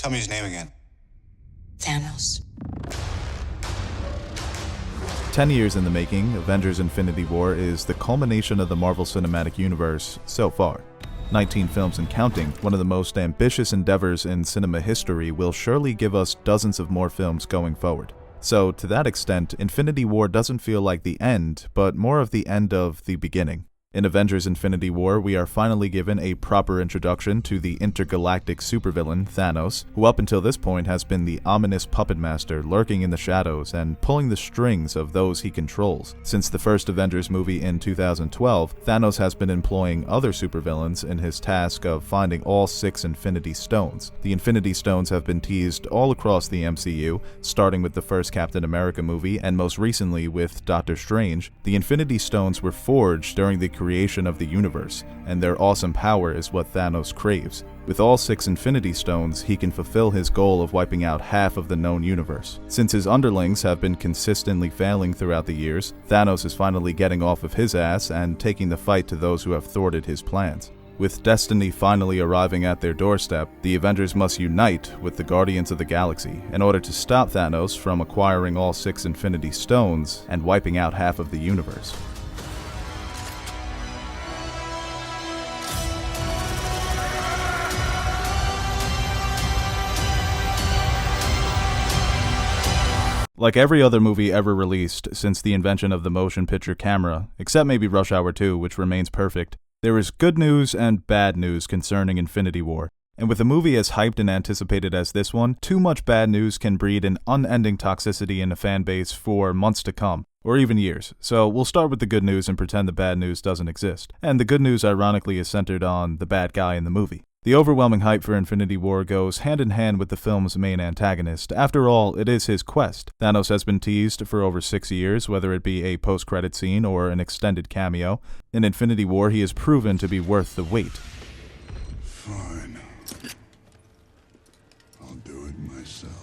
Tell me his name again. Thanos. 10 years in the making, Avengers Infinity War is the culmination of the Marvel Cinematic Universe so far. 19 films and counting, one of the most ambitious endeavors in cinema history, will surely give us dozens of more films going forward. So, to that extent, Infinity War doesn't feel like the end, but more of the end of the beginning. In Avengers Infinity War, we are finally given a proper introduction to the intergalactic supervillain, Thanos, who up until this point has been the ominous puppet master lurking in the shadows and pulling the strings of those he controls. Since the first Avengers movie in 2012, Thanos has been employing other supervillains in his task of finding all 6 Infinity Stones. The Infinity Stones have been teased all across the MCU, starting with the first Captain America movie and most recently with Doctor Strange. The Infinity Stones were forged during the creation of the universe, and their awesome power is what Thanos craves. With all 6 Infinity Stones, he can fulfill his goal of wiping out half of the known universe. Since his underlings have been consistently failing throughout the years, Thanos is finally getting off of his ass and taking the fight to those who have thwarted his plans. With destiny finally arriving at their doorstep, the Avengers must unite with the Guardians of the Galaxy in order to stop Thanos from acquiring all 6 Infinity Stones and wiping out half of the universe. Like every other movie ever released since the invention of the motion picture camera, except maybe Rush Hour 2, which remains perfect, there is good news and bad news concerning Infinity War. And with a movie as hyped and anticipated as this one, too much bad news can breed an unending toxicity in a fan base for months to come, or even years. So we'll start with the good news and pretend the bad news doesn't exist. And the good news ironically is centered on the bad guy in the movie. The overwhelming hype for Infinity War goes hand in hand with the film's main antagonist. After all, it is his quest. Thanos has been teased for over 6 years, whether it be a post-credit scene or an extended cameo. In Infinity War, he has proven to be worth the wait. Fine. I'll do it myself.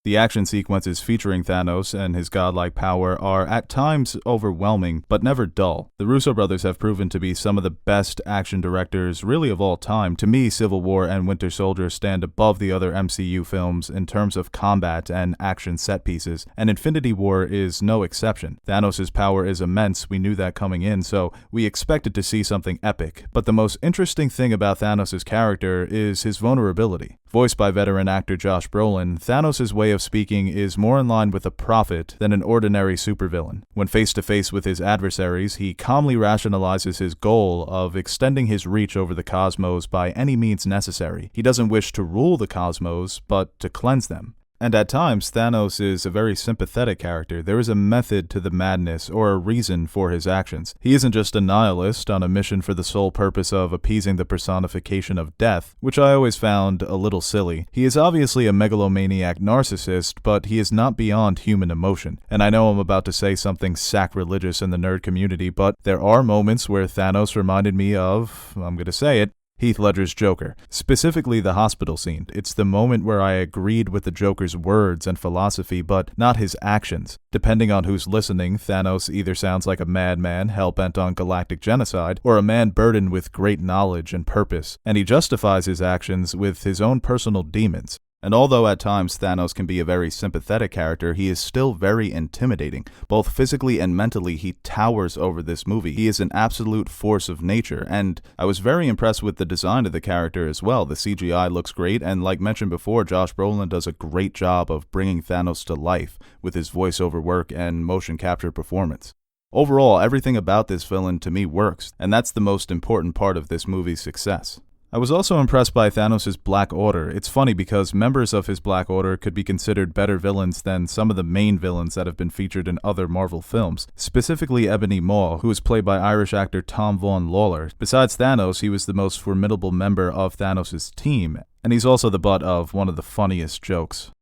The action sequences featuring Thanos and his godlike power are at times overwhelming, but never dull. The Russo brothers have proven to be some of the best action directors really of all time. To me, Civil War and Winter Soldier stand above the other MCU films in terms of combat and action set pieces, and Infinity War is no exception. Thanos' power is immense, we knew that coming in, so we expected to see something epic. But the most interesting thing about Thanos' character is his vulnerability. Voiced by veteran actor Josh Brolin, Thanos' way of speaking is more in line with a prophet than an ordinary supervillain. When face to face with his adversaries, he calmly rationalizes his goal of extending his reach over the cosmos by any means necessary. He doesn't wish to rule the cosmos, but to cleanse them. And at times, Thanos is a very sympathetic character. There is a method to the madness, or a reason for his actions. He isn't just a nihilist on a mission for the sole purpose of appeasing the personification of death, which I always found a little silly. He is obviously a megalomaniac narcissist, but he is not beyond human emotion. And I know I'm about to say something sacrilegious in the nerd community, but there are moments where Thanos reminded me of, I'm gonna say it, Heath Ledger's Joker, specifically the hospital scene. It's the moment where I agreed with the Joker's words and philosophy, but not his actions. Depending on who's listening, Thanos either sounds like a madman hell-bent on galactic genocide, or a man burdened with great knowledge and purpose, and he justifies his actions with his own personal demons. And although at times Thanos can be a very sympathetic character, he is still very intimidating. Both physically and mentally, he towers over this movie. He is an absolute force of nature, and I was very impressed with the design of the character as well. The CGI looks great, and like mentioned before, Josh Brolin does a great job of bringing Thanos to life with his voiceover work and motion capture performance. Overall, everything about this villain to me works, and that's the most important part of this movie's success. I was also impressed by Thanos' Black Order. It's funny because members of his Black Order could be considered better villains than some of the main villains that have been featured in other Marvel films, specifically Ebony Maw, who was played by Irish actor Tom Vaughan Lawler. Besides Thanos, he was the most formidable member of Thanos' team, and he's also the butt of one of the funniest jokes.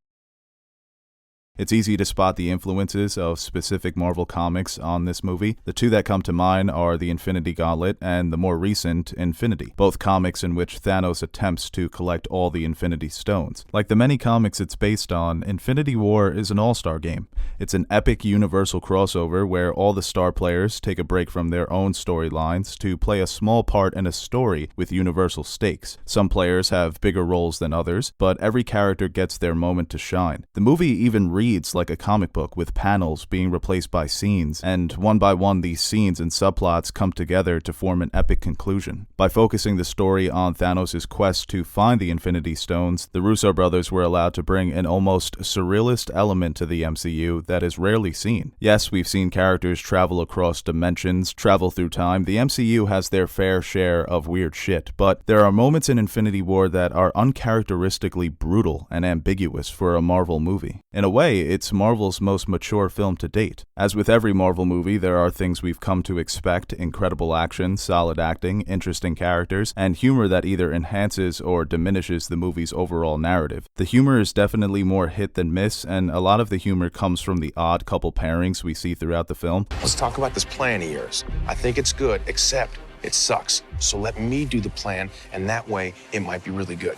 It's easy to spot the influences of specific Marvel comics on this movie. The two that come to mind are the Infinity Gauntlet and the more recent Infinity, both comics in which Thanos attempts to collect all the Infinity Stones. Like the many comics it's based on, Infinity War is an all-star game. It's an epic universal crossover where all the star players take a break from their own storylines to play a small part in a story with universal stakes. Some players have bigger roles than others, but every character gets their moment to shine. The movie even reads like a comic book, with panels being replaced by scenes, and one by one these scenes and subplots come together to form an epic conclusion. By focusing the story on Thanos' quest to find the Infinity Stones, the Russo brothers were allowed to bring an almost surrealist element to the MCU that is rarely seen. Yes, we've seen characters travel across dimensions, travel through time. The MCU has their fair share of weird shit, but there are moments in Infinity War that are uncharacteristically brutal and ambiguous for a Marvel movie. In a way, it's Marvel's most mature film to date. As with every Marvel movie, there are things we've come to expect: incredible action, solid acting, interesting characters, and humor that either enhances or diminishes the movie's overall narrative. The humor is definitely more hit than miss, and a lot of the humor comes from the odd couple pairings we see throughout the film. Let's talk about this plan of yours. I think it's good, except it sucks. So let me do the plan, and that way it might be really good.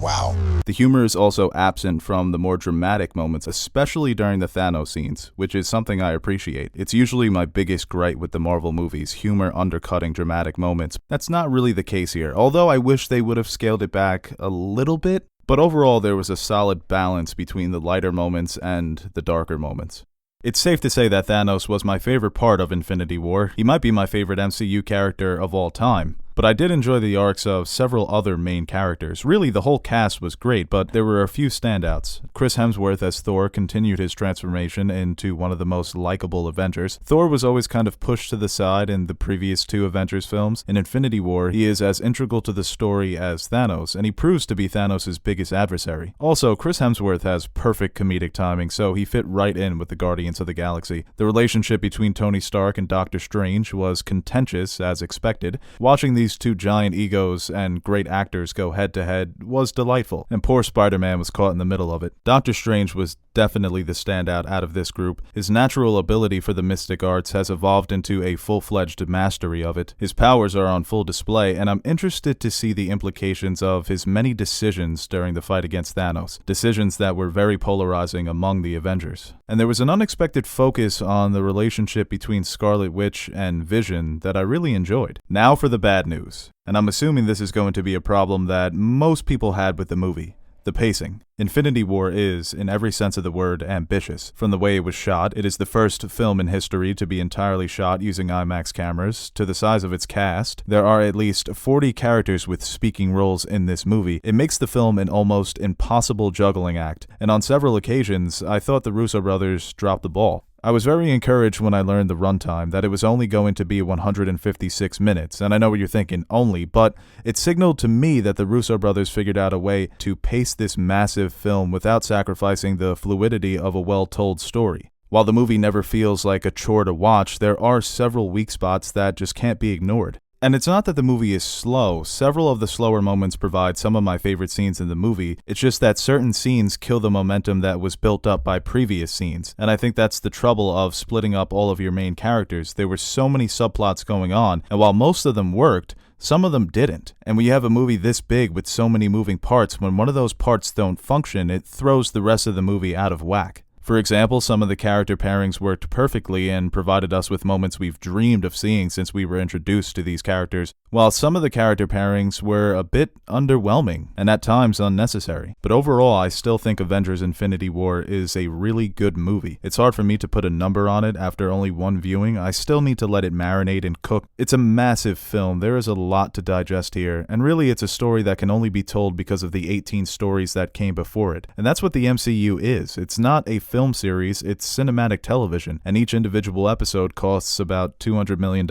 Wow. The humor is also absent from the more dramatic moments, especially during the Thanos scenes, which is something I appreciate. It's usually my biggest gripe with the Marvel movies, humor undercutting dramatic moments. That's not really the case here, although I wish they would have scaled it back a little bit. But overall, there was a solid balance between the lighter moments and the darker moments. It's safe to say that Thanos was my favorite part of Infinity War. He might be my favorite MCU character of all time. But I did enjoy the arcs of several other main characters. Really, the whole cast was great, but there were a few standouts. Chris Hemsworth as Thor continued his transformation into one of the most likable Avengers. Thor was always kind of pushed to the side in the previous two Avengers films. In Infinity War, he is as integral to the story as Thanos, and he proves to be Thanos' biggest adversary. Also, Chris Hemsworth has perfect comedic timing, so he fit right in with the Guardians of the Galaxy. The relationship between Tony Stark and Doctor Strange was contentious, as expected. Watching these two giant egos and great actors go head-to-head was delightful, and poor Spider-Man was caught in the middle of it. Doctor Strange was definitely the standout out of this group. His natural ability for the mystic arts has evolved into a full-fledged mastery of it. His powers are on full display, and I'm interested to see the implications of his many decisions during the fight against Thanos, decisions that were very polarizing among the Avengers. And there was an unexpected focus on the relationship between Scarlet Witch and Vision that I really enjoyed. Now for the bad news, and I'm assuming this is going to be a problem that most people had with the movie. The pacing. Infinity War is, in every sense of the word, ambitious. From the way it was shot, it is the first film in history to be entirely shot using IMAX cameras. To the size of its cast, there are at least 40 characters with speaking roles in this movie. It makes the film an almost impossible juggling act, and on several occasions, I thought the Russo brothers dropped the ball. I was very encouraged when I learned the runtime, that it was only going to be 156 minutes, and I know what you're thinking, only, but it signaled to me that the Russo brothers figured out a way to pace this massive film without sacrificing the fluidity of a well-told story. While the movie never feels like a chore to watch, there are several weak spots that just can't be ignored. And it's not that the movie is slow. Several of the slower moments provide some of my favorite scenes in the movie. It's just that certain scenes kill the momentum that was built up by previous scenes. And I think that's the trouble of splitting up all of your main characters. There were so many subplots going on, and while most of them worked, some of them didn't. And when you have a movie this big with so many moving parts, when one of those parts don't function, it throws the rest of the movie out of whack. For example, some of the character pairings worked perfectly and provided us with moments we've dreamed of seeing since we were introduced to these characters, while some of the character pairings were a bit underwhelming and at times unnecessary. But overall, I still think Avengers Infinity War is a really good movie. It's hard for me to put a number on it after only one viewing. I still need to let it marinate and cook. It's a massive film. There is a lot to digest here, and really it's a story that can only be told because of the 18 stories that came before it. And that's what the MCU is. It's not a film series, it's cinematic television, and each individual episode costs about $200 million.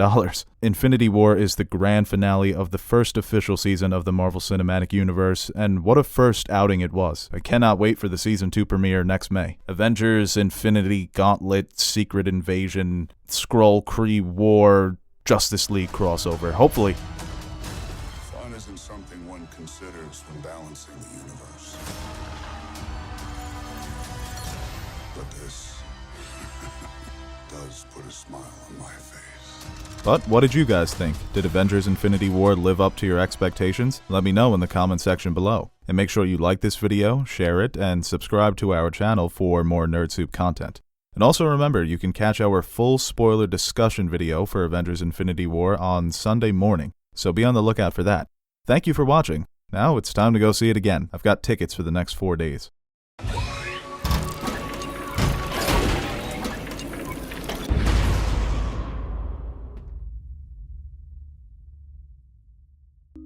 Infinity War is the grand finale of the first official season of the Marvel Cinematic Universe, and what a first outing it was. I cannot wait for the Season 2 premiere next May. Avengers, Infinity Gauntlet, Secret Invasion, Skrull Kree War, Justice League crossover. Hopefully. Fun isn't something one considers when balancing the universe. This does put a smile on my face. But what did you guys think? Did Avengers Infinity War live up to your expectations? Let me know in the comment section below. And make sure you like this video, share it, and subscribe to our channel for more Nerd Soup content. And also remember, you can catch our full spoiler discussion video for Avengers Infinity War on Sunday morning, so be on the lookout for that. Thank you for watching. Now it's time to go see it again. I've got tickets for the next 4 days.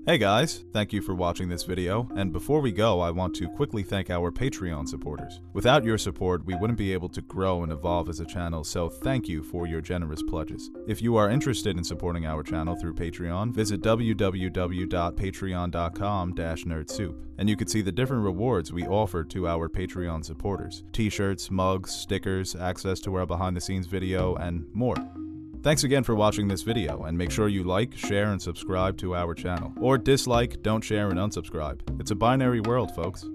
Hey guys, thank you for watching this video, and before we go, I want to quickly thank our Patreon supporters. Without your support, we wouldn't be able to grow and evolve as a channel, so thank you for your generous pledges. If you are interested in supporting our channel through Patreon, visit www.patreon.com/nerdsoup, and you can see the different rewards we offer to our Patreon supporters. T-shirts, mugs, stickers, access to our behind-the-scenes video, and more. Thanks again for watching this video, and make sure you like, share, and subscribe to our channel. Or dislike, don't share, and unsubscribe. It's a binary world, folks.